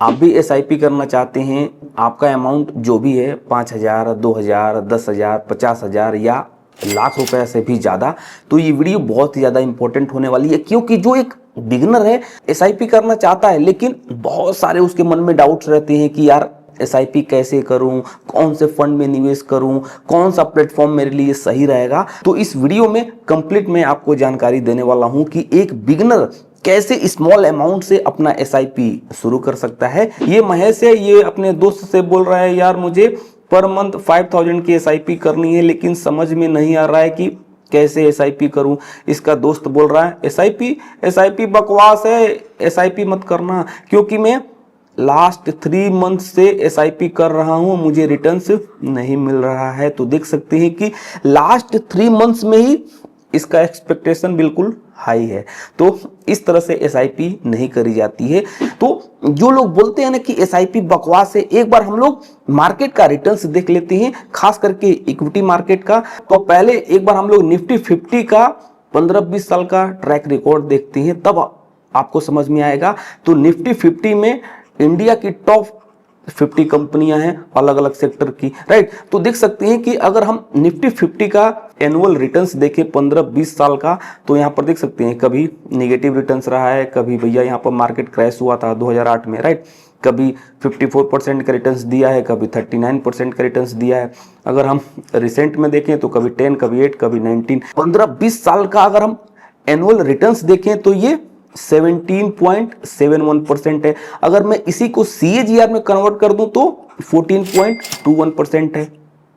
आप भी एसआईपी करना चाहते हैं, आपका अमाउंट जो भी है 5,000, 2,000, 10,000, 50,000 या लाख रुपए से भी ज़्यादा, तो ये वीडियो बहुत ही ज़्यादा इंपॉर्टेंट होने वाली है। क्योंकि जो एक बिगिनर है एसआईपी करना चाहता है, लेकिन बहुत सारे उसके मन में डाउट्स रहते हैं कि यार एसआईपी कैसे करूं, कौन से फंड में निवेश करूं, कौन सा प्लेटफॉर्म मेरे लिए सही रहेगा। तो इस वीडियो में कंप्लीट मैं आपको जानकारी देने वाला हूं कि एक बिगिनर कैसे स्मॉल अमाउंट से अपना एसआईपी शुरू कर सकता है। ये महेश है, ये अपने दोस्त से बोल रहा है यार मुझे पर मंथ 5,000 की एसआईपी करनी है, लेकिन समझ में नहीं आ रहा है कि कैसे एसआईपी करूं। इसका दोस्त बोल रहा है एसआईपी बकवास है, एसआईपी मत करना, क्योंकि मैं लास्ट 3 मंथ से एसआईपी कर रहा हूं, मुझे रिटर्न्स नहीं मिल रहा है। तो देख सकते हैं कि लास्ट 3 मंथ्स में ही इसका एक्सपेक्टेशन बिल्कुल हाई है। तो इस तरह से एसआईपी नहीं करी जाती है। तो जो लोग बोलते हैं ना कि एसआईपी बकवास है, एक बार हम लोग मार्केट का रिटर्न्स देख लेते हैं, खास करके इक्विटी मार्केट का। तो पहले एक बार हम लोग निफ्टी 50 का 15-20 साल का ट्रैक रिकॉर्ड देखते हैं, तब आपको समझ में आएगा। तो निफ्टी 50 में इंडिया की टॉप 50 कंपनियां हैं अलग अलग सेक्टर की, राइट। तो देख सकते हैं कि अगर हम निफ्टी 50 का एनुअल रिटर्न्स देखें 15-20 साल का, तो यहाँ पर देख सकते हैं कभी निगेटिव रिटर्न्स रहा है, कभी भैया यहाँ पर मार्केट क्रैश हुआ था 2008 में, राइट। कभी 54% का रिटर्न्स दिया है, कभी 39% का रिटर्न्स दिया है। अगर हम रिसेंट में देखें तो कभी 10, कभी 8, कभी 19। 15-20 साल का अगर हम एनुअल रिटर्न्स देखें तो ये 17.71% है। अगर मैं इसी को CAGR में कन्वर्ट कर दूं तो 14.21% है,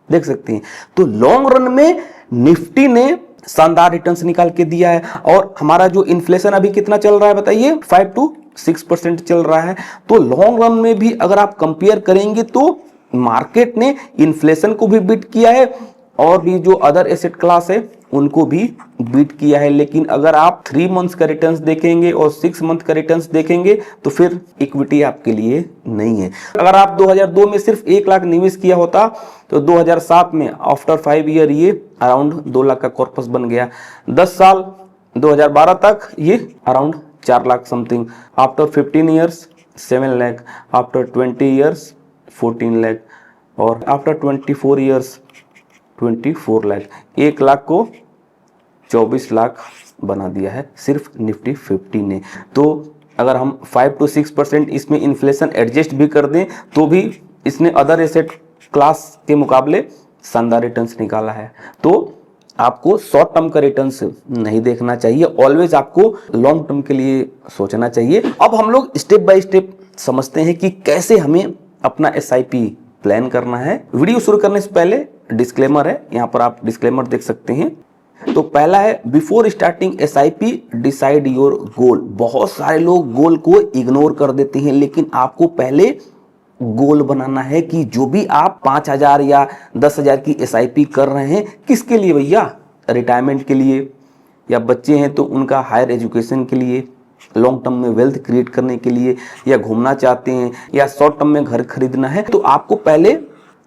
देख सकते हैं। तो लॉन्ग रन में निफ्टी ने शानदार रिटर्न्स निकाल के दिया है। और हमारा जो इन्फ्लेशन अभी कितना चल रहा है बताइए, 5 to 6% चल रहा है। तो लॉन्ग रन में भी अगर आप कंपेयर करेंगे तो मार्केट ने इन्फ्लेशन को भी बीट किया है और भी जो अदर एसेट क्लास है उनको भी बीट किया है। लेकिन अगर आप 3 मंथ्स का रिटर्न्स देखेंगे और 6 मंथ का रिटर्न्स देखेंगे तो फिर इक्विटी आपके लिए नहीं है। अगर आप 2002 में सिर्फ 1 लाख निवेश किया होता तो 2007 में आफ्टर 5 ईयर ये अराउंड 2 लाख का कॉर्पस बन गया। 10 साल 2012 तक ये around 4 lakh something. After 15 years 7 lakh, after 20 years 14 lakh और आफ्टर 24 ईयर्स 24 लाख। 1 लाख को 24 लाख बना दिया है सिर्फ निफ्टी 50 ने। तो अगर हम 5 to 6% इसमें इन्फ्लेशन एडजस्ट भी कर दें तो भी इसने अदर एसेट क्लास के मुकाबले शानदार रिटर्न्स निकाला है। तो आपको शॉर्ट टर्म का रिटर्न्स नहीं देखना चाहिए, ऑलवेज आपको लॉन्ग टर्म के लिए सोचना चाहिए। अब हम लोग स्टेप बाय स्टेप समझते हैं कि कैसे हमें अपना एसआईपी प्लान करना है। वीडियो शुरू करने से पहले डिस्क्लेमर है, यहाँ पर आप डिस्क्लेमर देख सकते हैं। तो पहला है before starting SIP decide your goal. बहुत सारे लोग गोल को इग्नोर कर देते हैं, लेकिन आपको पहले गोल बनाना है कि जो भी आप 5,000 या 10,000 की एसआईपी कर रहे हैं, किसके लिए भैया? रिटायरमेंट के लिए, या बच्चे हैं तो उनका हायर एजुकेशन के लिए, लॉन्ग टर्म में वेल्थ क्रिएट करने के लिए, या घूमना चाहते हैं, या शॉर्ट टर्म में घर खरीदना है। तो आपको पहले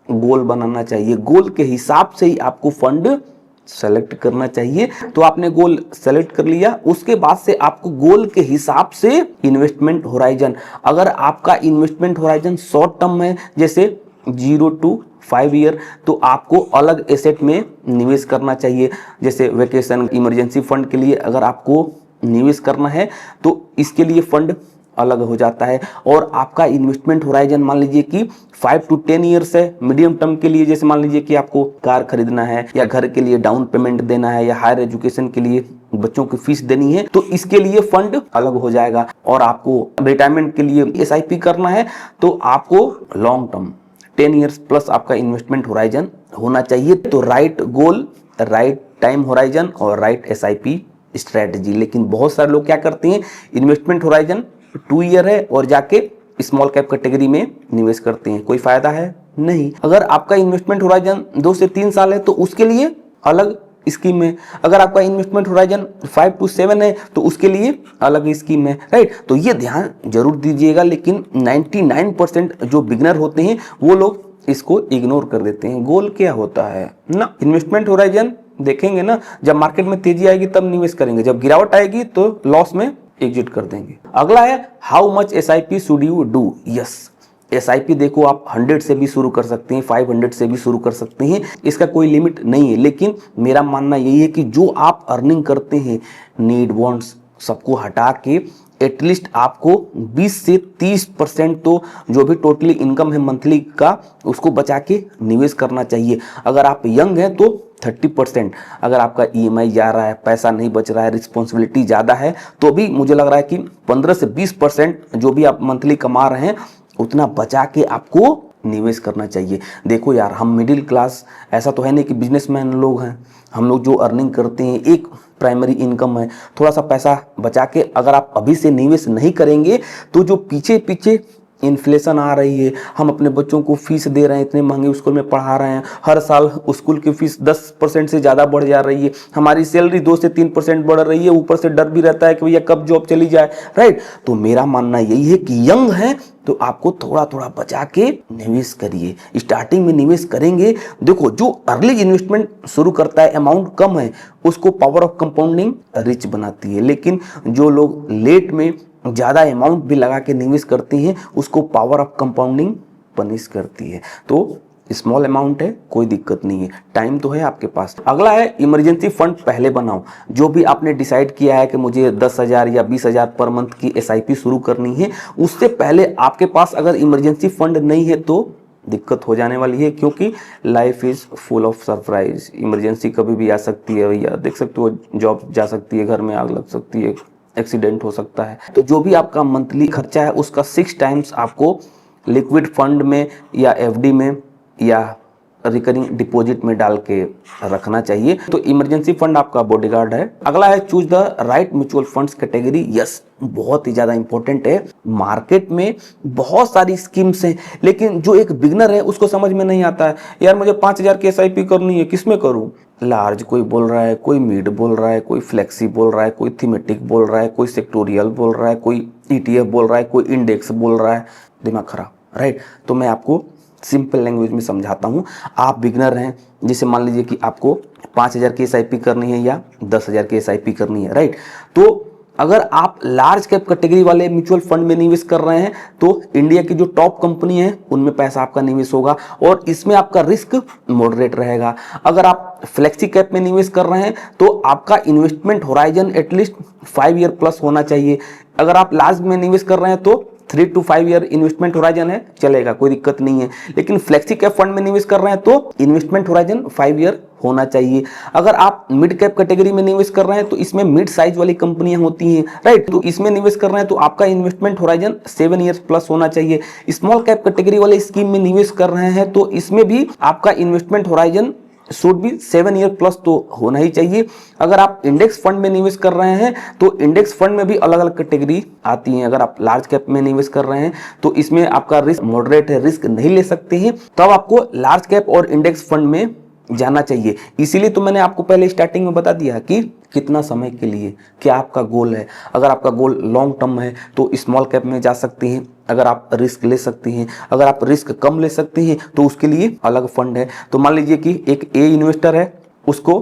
गोल बनाना चाहिए। गोल के हिसाब से ही आपको फंड सेलेक्ट करना चाहिए। तो आपने गोल सेलेक्ट कर लिया, उसके बाद से आपको गोल के हिसाब से इन्वेस्टमेंट होराइजन, अगर आपका इन्वेस्टमेंट होराइजन शॉर्ट टर्म है जैसे 0 to 5 ईयर, तो आपको अलग एसेट में निवेश करना चाहिए। जैसे वेकेशन इमरजेंसी फंड के लिए अगर आपको निवेश करना है तो इसके लिए फंड अलग हो जाता है। और आपका इन्वेस्टमेंट होराइजन मान लीजिए कि 5 to 10 ईयर्स है। मीडियम टर्म के लिए जैसे मान लीजिए कि आपको कार खरीदना है, या घर के लिए डाउन पेमेंट देना है, या हायर एजुकेशन के लिए बच्चों की फीस देनी है, तो इसके लिए फंड अलग हो जाएगा। और आपको रिटायरमेंट के लिए एसआईपी करना है तो आपको लॉन्ग टर्म 10 ईयर्स प्लस आपका इन्वेस्टमेंट होराइजन होना चाहिए। तो right goal, right time horizon और राइट एसआईपी स्ट्रेटजी। लेकिन बहुत सारे लोग क्या करते हैं, इन्वेस्टमेंट होराइजन 2 ईयर है और जाके स्मॉल कैप कैटेगरी में निवेश करते हैं। कोई फायदा है? नहीं। अगर आपका इन्वेस्टमेंट होराइजन 2 से 3 साल है तो उसके लिए अलग स्कीम है। अगर आपका इन्वेस्टमेंट होराइजन 5 to 7 है तो उसके लिए अलग स्कीम है, राइट। तो ये ध्यान जरूर दीजिएगा। लेकिन 99% जो बिगनर होते हैं वो लोग इसको इग्नोर कर देते हैं। गोल क्या होता है ना, इन्वेस्टमेंट होराइजन देखेंगे ना, जब मार्केट में तेजी आएगी तब निवेश करेंगे, जब गिरावट आएगी तो लॉस में एग्जिट कर देंगे। अगला है how much SIP should you do. Yes, SIP देखो आप 100 से भी शुरू कर सकते हैं, 500 से भी शुरू कर सकते हैं, इसका कोई लिमिट नहीं है। लेकिन मेरा मानना यही है कि जो आप अर्निंग करते हैं, नीड वांट्स सबको हटा के एटलीस्ट आपको 20 से 30% तो जो भी टोटली इनकम है मंथली का, उसको बचा के निवेश करना चाहिए। अगर आप यंग हैं तो 30%, अगर आपका EMI जा रहा है, पैसा नहीं बच रहा है, रिस्पॉन्सिबिलिटी ज़्यादा है, तो भी मुझे लग रहा है कि 15 से 20% जो भी आप मंथली कमा रहे हैं उतना बचा के आपको निवेश करना चाहिए। देखो यार, हम मिडिल क्लास, ऐसा तो है नहीं कि बिजनेसमैन लोग हैं, हम लोग जो अर्निंग करते हैं एक प्राइमरी इनकम है, थोड़ा सा पैसा बचा के अगर आप अभी से निवेश नहीं करेंगे तो जो पीछे पीछे इन्फ्लेशन आ रही है, हम अपने बच्चों को फीस दे रहे हैं, इतने महंगे स्कूल में पढ़ा रहे हैं, हर साल स्कूल की फीस 10% से ज़्यादा बढ़ जा रही है, हमारी सैलरी 2 से 3% बढ़ रही है, ऊपर से डर भी रहता है कि भैया कब जॉब चली जाए, राइट। तो मेरा मानना यही है कि यंग है तो आपको थोड़ा थोड़ा बचा के निवेश करिए। स्टार्टिंग में निवेश करेंगे, देखो जो अर्ली इन्वेस्टमेंट शुरू करता है, अमाउंट कम है, उसको पावर ऑफ कंपाउंडिंग रिच बनाती है। लेकिन जो लोग लेट में ज़्यादा अमाउंट भी लगा के निवेश करते हैं, उसको पावर ऑफ कंपाउंडिंग पनिश करती है। तो स्मॉल अमाउंट है, कोई दिक्कत नहीं है, टाइम तो है आपके पास। अगला है इमरजेंसी फंड पहले बनाओ। जो भी आपने डिसाइड किया है कि मुझे 10,000 या 20,000 पर मंथ की SIP शुरू करनी है, उससे पहले आपके पास अगर इमरजेंसी फंड नहीं है तो दिक्कत हो जाने वाली है, क्योंकि life is full of surprise. Emergency कभी भी आ सकती है भैया, देख सकते हो, जॉब जा सकती है, घर में आग लग सकती है, एक्सीडेंट हो सकता है। तो जो भी आपका मंथली खर्चा है उसका 6 टाइम्स आपको लिक्विड फंड में या FD में या रिकरिंग डिपॉजिट में डाल के रखना चाहिए। तो इमरजेंसी फंड आपका बॉडीगार्ड है। अगला है choose the right mutual funds category. Yes, बहुत ही ज्यादा इंपॉर्टेंट है। मार्केट में बहुत सारी स्कीम्स हैं, लेकिन जो एक बिगनर है उसको समझ में नहीं आता है, यार मुझे 5,000 की SIP करनी है, किसमें करूं? लार्ज कोई बोल रहा है, कोई मिड बोल रहा है, कोई फ्लेक्सी बोल रहा है, कोई थीमेटिक बोल रहा है, कोई सेक्टोरियल बोल रहा है, कोई ETF बोल रहा है, कोई इंडेक्स बोल रहा है, दिमाग खराब, राइट। तो मैं आपको सिंपल लैंग्वेज में समझाता हूँ। आप बिगनर हैं, जैसे मान लीजिए कि आपको 5,000 की SIP करनी है या 10,000 की SIP करनी है, राइट। तो अगर आप लार्ज कैप कैटेगरी वाले म्यूचुअल फंड में निवेश कर रहे हैं तो इंडिया की जो टॉप कंपनी है उनमें पैसा आपका निवेश होगा और इसमें आपका रिस्क मॉडरेट रहेगा। अगर आप फ्लेक्सी कैप में निवेश कर रहे हैं तो आपका investment horizon at least 5 year plus होना चाहिए। अगर आप लार्ज में निवेश कर रहे हैं तो 3 to 5 ईयर इन्वेस्टमेंट होराइजन है, चलेगा, कोई दिक्कत नहीं है। लेकिन फ्लेक्सी कैप फंड में निवेश कर रहे हैं तो इन्वेस्टमेंट होराइजन 5 ईयर होना चाहिए। अगर आप मिड कैप कैटेगरी में निवेश कर रहे हैं तो इसमें मिड साइज वाली कंपनियां होती हैं, राइट। तो इसमें निवेश कर रहे हैं तो आपका इन्वेस्टमेंट होराइजन 7 ईयर्स प्लस होना चाहिए। स्मॉल कैप कैटेगरी वाले स्कीम में निवेश कर रहे हैं तो इसमें भी आपका इन्वेस्टमेंट होराइजन शुड भी 7 ईयर प्लस तो होना ही चाहिए। अगर आप इंडेक्स फंड में निवेश कर रहे हैं तो इंडेक्स फंड में भी अलग अलग कैटेगरी आती हैं। अगर आप लार्ज कैप में निवेश कर रहे हैं तो इसमें आपका रिस्क मॉडरेट है, रिस्क नहीं ले सकते हैं, तब आपको लार्ज कैप और इंडेक्स फंड में जाना चाहिए। इसीलिए तो मैंने आपको पहले स्टार्टिंग में बता दिया कि कितना समय के लिए क्या आपका गोल है। अगर आपका गोल लॉन्ग टर्म है तो स्मॉल कैप में जा सकते हैं, अगर आप रिस्क ले सकते हैं। अगर आप रिस्क कम ले सकते हैं तो उसके लिए अलग फंड है। तो मान लीजिए कि एक A इन्वेस्टर है, उसको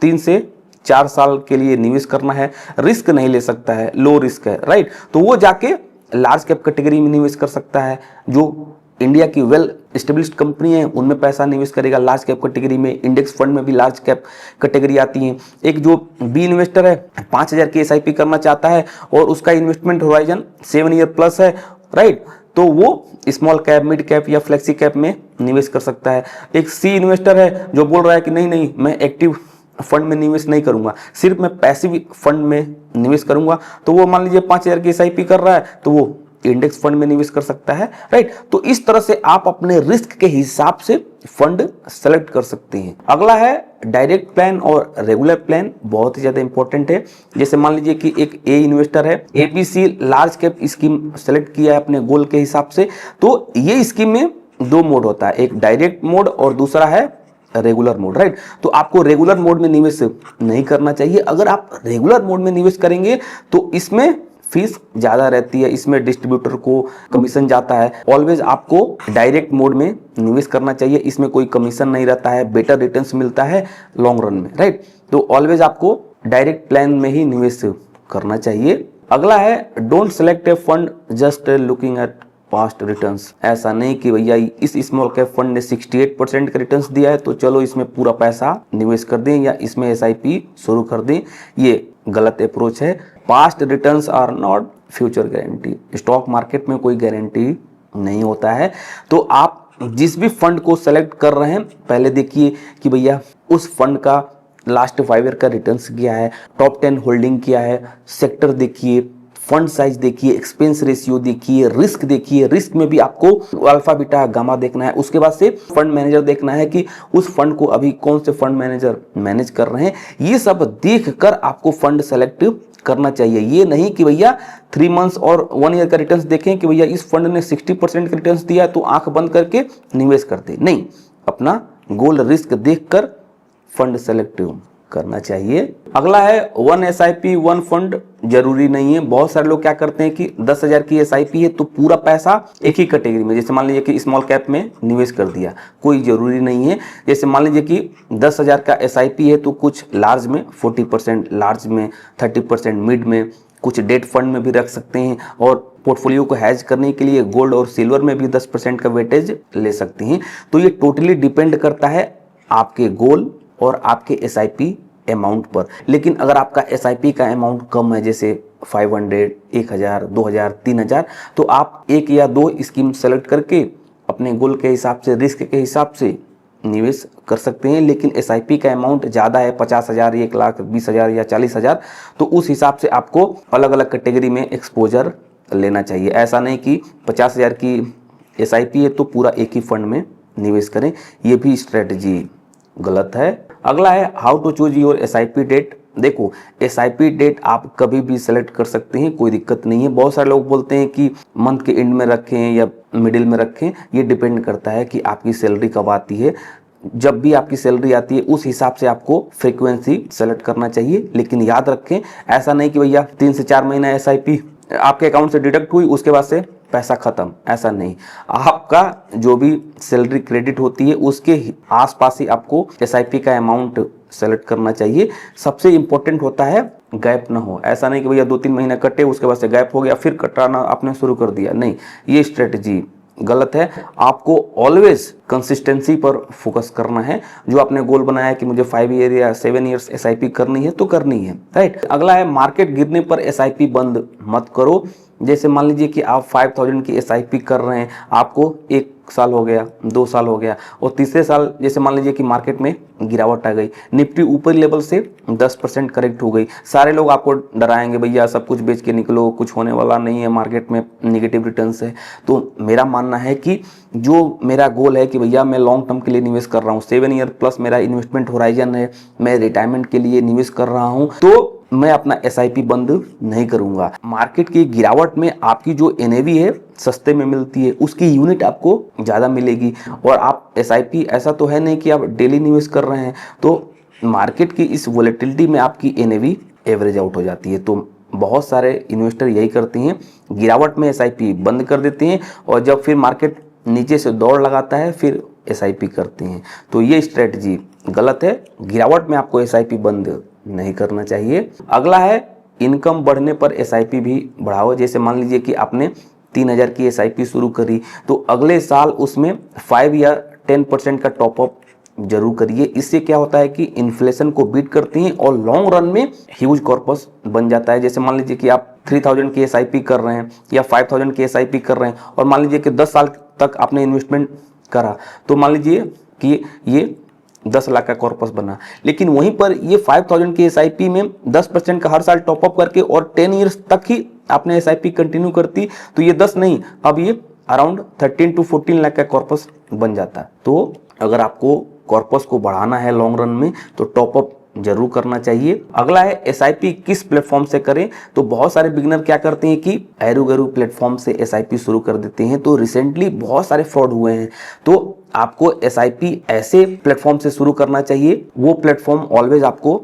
3 से 4 साल के लिए निवेश करना है, रिस्क नहीं ले सकता है, लो रिस्क है, राइट। तो वो जाके लार्ज कैप कैटेगरी में निवेश कर सकता है। जो इंडिया की वेल एस्टेब्लिश्ड कंपनी है उनमें पैसा निवेश करेगा लार्ज कैप कैटेगरी में। इंडेक्स फंड में भी लार्ज कैप कैटेगरी आती है। एक जो B इन्वेस्टर है 5,000 की SIP करना चाहता है और उसका इन्वेस्टमेंट होराइजन 7 ईयर प्लस है, राइट, तो वो स्मॉल कैप, मिड कैप या फ्लेक्सी कैप में निवेश कर सकता है। एक C इन्वेस्टर है जो बोल रहा है कि नहीं नहीं, मैं एक्टिव फंड में निवेश नहीं करूंगा, सिर्फ मैं पैसिव फंड में निवेश करूंगा, तो वो मान लीजिए 5,000 की SIP कर रहा है तो वो इंडेक्स फंड में निवेश कर सकता है, राइट। तो इस तरह से आप अपने रिस्क के हिसाब से फंड सेलेक्ट कर सकते हैं। अगला है डायरेक्ट प्लान और रेगुलर प्लान, बहुत ही ज्यादा इंपॉर्टेंट है। जैसे मान लीजिए कि एक A इन्वेस्टर है, ABC large cap scheme select किया है अपने गोल के हिसाब से, तो ये स्कीम में 2 मोड होता है, एक डायरेक्ट मोड और दूसरा है रेगुलर मोड, राइट। तो आपको रेगुलर मोड में निवेश नहीं करना चाहिए। अगर आप रेगुलर मोड में निवेश करेंगे तो इसमें फीस ज्यादा रहती है, इसमें डिस्ट्रीब्यूटर को कमीशन जाता है। ऑलवेज आपको डायरेक्ट मोड में निवेश करना चाहिए, इसमें कोई कमीशन नहीं रहता है, बेटर रिटर्न्स मिलता है लॉन्ग रन में, राइट। तो ऑलवेज आपको डायरेक्ट प्लान में ही निवेश करना चाहिए। अगला है don't select A fund just looking at past returns. ऐसा नहीं कि भैया इस स्मॉल कैप फंड ने 68% का रिटर्न्स दिया है तो चलो इसमें पूरा पैसा निवेश कर दें या इसमें एसआईपी शुरू कर दें, ये गलत अप्रोच है। Past returns are not future guarantee. Stock market में कोई गारंटी नहीं होता है। तो आप जिस भी फंड को सेलेक्ट कर रहे हैं पहले देखिए कि भैया उस फंड का लास्ट 5 ईयर का रिटर्न्स क्या है, टॉप 10 होल्डिंग क्या है, सेक्टर देखिए, फंड साइज देखिए, एक्सपेंस रेशियो देखिए, रिस्क देखिए। रिस्क में भी आपको अल्फा बीटा गामा देखना है। उसके बाद से फंड मैनेजर देखना है कि उस फंड को अभी कौन से फंड मैनेजर मैनेज कर रहे हैं। ये सब देख कर आपको फंड सेलेक्ट करना चाहिए। ये नहीं कि भैया 3 मंथ्स और 1 ईयर का रिटर्न्स देखें कि भैया इस फंड ने 60% का रिटर्न्स दिया तो आंख बंद करके निवेश करते नहीं। अपना गोल रिस्क देखकर फंड सेलेक्ट करना चाहिए। अगला है 1 एसआईपी 1 फंड जरूरी नहीं है। बहुत सारे लोग क्या करते हैं कि 10,000 की एसआईपी है तो पूरा पैसा एक ही कैटेगरी में, जैसे मान लीजिए कि स्मॉल कैप में निवेश कर दिया, कोई जरूरी नहीं है। जैसे मान लीजिए कि 10,000 का एसआईपी है तो कुछ लार्ज में 40%, लार्ज में 30%, मिड में, कुछ डेट फंड में भी रख सकते हैं और पोर्टफोलियो को हैज करने के लिए गोल्ड और सिल्वर में भी 10% का वेटेज ले सकते हैं। तो ये टोटली डिपेंड करता है आपके गोल और आपके एसआईपी अमाउंट पर। लेकिन अगर आपका एसआईपी का अमाउंट कम है, जैसे 500, 1000, 2000, 3000, तो आप 1 या 2 स्कीम सेलेक्ट करके अपने गोल के हिसाब से, रिस्क के हिसाब से निवेश कर सकते हैं। लेकिन एसआईपी का अमाउंट ज़्यादा है, 50,000, 1 लाख, 20,000 या 40,000, तो उस हिसाब से आपको अलग अलग कैटेगरी में एक्सपोजर लेना चाहिए। ऐसा नहीं कि 50,000 की एसआईपी है तो पूरा एक ही फंड में निवेश करें, ये भी स्ट्रेटजी गलत है। अगला है how to choose your SIP date. देखो एसआईपी डेट आप कभी भी सेलेक्ट कर सकते हैं, कोई दिक्कत नहीं है। बहुत सारे लोग बोलते हैं कि मंथ के एंड में रखें या मिडिल में रखें, ये डिपेंड करता है कि आपकी सैलरी कब आती है। जब भी आपकी सैलरी आती है उस हिसाब से आपको फ्रीक्वेंसी सेलेक्ट करना चाहिए। लेकिन याद रखें ऐसा नहीं कि भैया 3 से 4 महीना एसआईपी आपके अकाउंट से डिडक्ट हुई उसके बाद से पैसा खत्म, ऐसा नहीं। आपका जो भी सैलरी क्रेडिट होती है उसके आसपास ही आपको एसआईपी का अमाउंट सेलेक्ट करना चाहिए। सबसे इंपॉर्टेंट होता है गैप ना हो। ऐसा नहीं कि भैया 2-3 महीने कटे उसके बाद से गैप हो गया फिर कटाना आपने शुरू कर दिया, नहीं, ये स्ट्रेटजी गलत है। आपको ऑलवेज कंसिस्टेंसी पर फोकस करना है। जो आपने गोल बनाया है कि मुझे 5 ईयर या 7 ईयर्स एसआईपी करनी है तो करनी है, राइट। अगला है मार्केट गिरने पर एसआईपी बंद मत करो। जैसे मान लीजिए कि आप 5000 की एसआईपी कर रहे हैं, आपको 1 साल हो गया, 2 साल हो गया और तीसरे साल जैसे मान लीजिए कि मार्केट में गिरावट आ गई, निफ्टी ऊपरी लेवल से 10% करेक्ट हो गई, सारे लोग आपको डराएंगे भैया सब कुछ बेच के निकलो, कुछ होने वाला नहीं है, मार्केट में निगेटिव रिटर्न्स है। तो मेरा मानना है कि जो मेरा गोल है कि भैया मैं लॉन्ग टर्म के लिए निवेश कर रहा हूँ, 7 ईयर प्लस मेरा इन्वेस्टमेंट होराइजन है, मैं रिटायरमेंट के लिए निवेश कर रहा हूँ, तो मैं अपना एसआईपी बंद नहीं करूंगा। मार्केट की गिरावट में आपकी जो एनएवी है सस्ते में मिलती है, उसकी यूनिट आपको ज़्यादा मिलेगी। और आप एसआईपी ऐसा तो है नहीं कि आप डेली निवेश कर रहे हैं, तो मार्केट की इस वोलेटिलिटी में आपकी एनएवी एवरेज आउट हो जाती है। तो बहुत सारे इन्वेस्टर यही करते हैं, गिरावट में एसआईपी बंद कर देते हैं और जब फिर मार्केट नीचे से दौड़ लगाता है फिर एसआईपी करते हैं। तो ये स्ट्रेटजी गलत है। गिरावट में आपको एसआईपी बंद नहीं करना चाहिए। अगला है इनकम बढ़ने पर एसआईपी भी बढ़ाओ। जैसे मान लीजिए कि आपने 3000 की एसआईपी शुरू करी तो अगले साल उसमें 5 या 10% का टॉपअप जरूर करिए। इससे क्या होता है कि इन्फ्लेशन को बीट करती हैं और लॉन्ग रन में ह्यूज कॉर्पस बन जाता है। जैसे मान लीजिए कि आप 3000 की एसआईपी कर रहे हैं या 5000 की एसआईपी कर रहे हैं और मान लीजिए कि 10 साल तक आपने इन्वेस्टमेंट करा, तो मान लीजिए कि ये 10 लाख का कॉर्पस बना। लेकिन वहीं पर ये 5000 की एसआईपी में 10% का हर साल टॉपअप करके और 10 ईयर्स तक ही आपने एसआईपी कंटिन्यू करती तो ये 10 नहीं, अब ये अराउंड 13 to 14 लाख का कॉर्पस बन जाता। तो अगर आपको कॉर्पस को बढ़ाना है लॉन्ग रन में तो टॉपअप जरूर करना चाहिए। अगला है एसआईपी किस प्लेटफॉर्म से करें। तो बहुत सारे बिगिनर क्या करते हैं कि एरो गैरो प्लेटफॉर्म से एसआईपी शुरू कर देते हैं, तो रिसेंटली बहुत सारे फ्रॉड हुए हैं। तो आपको एसआईपी ऐसे प्लेटफॉर्म से शुरू करना चाहिए, वो प्लेटफॉर्म ऑलवेज आपको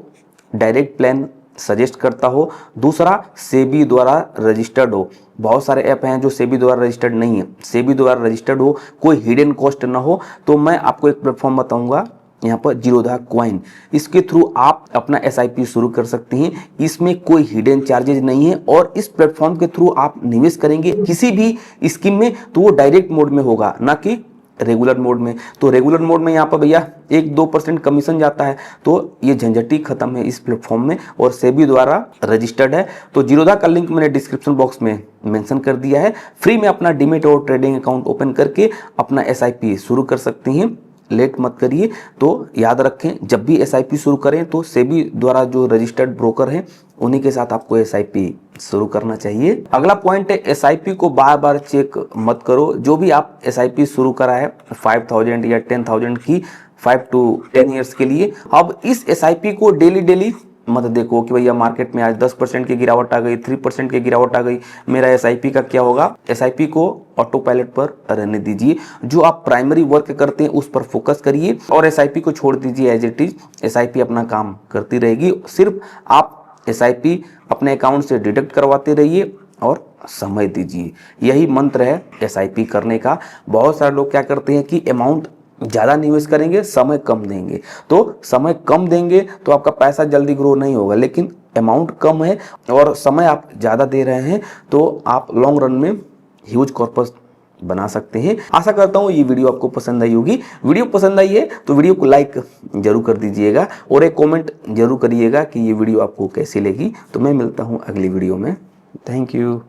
डायरेक्ट प्लान सजेस्ट करता हो। दूसरा, सेबी द्वारा रजिस्टर्ड हो। बहुत सारे ऐप हैं जो सेबी द्वारा रजिस्टर्ड नहीं है, सेबी द्वारा रजिस्टर्ड हो, कोई हिडन कॉस्ट ना हो। तो मैं आपको एक प्लेटफॉर्म बताऊंगा, यहाँ पर जीरोधा कॉइन, इसके थ्रू आप अपना एसआईपी शुरू कर सकते हैं। इसमें कोई हिडन चार्जेज नहीं है और इस प्लेटफॉर्म के थ्रू आप निवेश करेंगे किसी भी स्कीम में तो वो डायरेक्ट मोड में होगा, ना कि रेगुलर मोड में। तो रेगुलर मोड में यहाँ पर भैया 1-2% कमीशन जाता है, तो ये झंझट ही खत्म है इस प्लेटफॉर्म में और सेबी द्वारा रजिस्टर्ड है। तो जीरोधा का लिंक मैंने डिस्क्रिप्शन बॉक्स में मेंशन कर दिया है। फ्री में अपना डीमेट और ट्रेडिंग अकाउंट ओपन करके अपना एसआईपी शुरू कर सकते हैं, लेट मत करिए। तो याद रखें, जब भी एसआईपी शुरू करें तो सेबी द्वारा जो रजिस्टर्ड ब्रोकर हैं उन्हीं के साथ आपको एसआईपी शुरू करना चाहिए। अगला पॉइंट है, एसआईपी को बार बार चेक मत करो। जो भी आप एसआईपी शुरू करा है 5000 या 10,000 की 5 to 10 ईयर्स के लिए, अब इस एसआईपी को डेली मत देखो कि भैया मार्केट में आज 10% की गिरावट आ गई, 3% की गिरावट आ गई, मेरा एसआईपी का क्या होगा। एसआईपी को ऑटो पायलट पर रहने दीजिए। जो आप प्राइमरी वर्क करते हैं उस पर फोकस करिए और एसआईपी को छोड़ दीजिए एज इट इज। एसआईपी अपना काम करती रहेगी, सिर्फ आप एसआईपी अपने अकाउंट से डिडक्ट करवाते रहिए और समय दीजिए। यही मंत्र है एसआईपी करने का। बहुत सारे लोग क्या करते हैं कि अमाउंट ज़्यादा निवेश करेंगे, समय कम देंगे। तो समय कम देंगे तो आपका पैसा जल्दी ग्रो नहीं होगा, लेकिन अमाउंट कम है और समय आप ज़्यादा दे रहे हैं तो आप लॉन्ग रन में ह्यूज कॉर्पस बना सकते हैं। आशा करता हूँ ये वीडियो आपको पसंद आई होगी। वीडियो पसंद आई है तो वीडियो को लाइक जरूर कर दीजिएगा और एक कमेंट जरूर करिएगा कि ये वीडियो आपको कैसी लगी। तो मैं मिलता हूँ अगली वीडियो में। Thank you.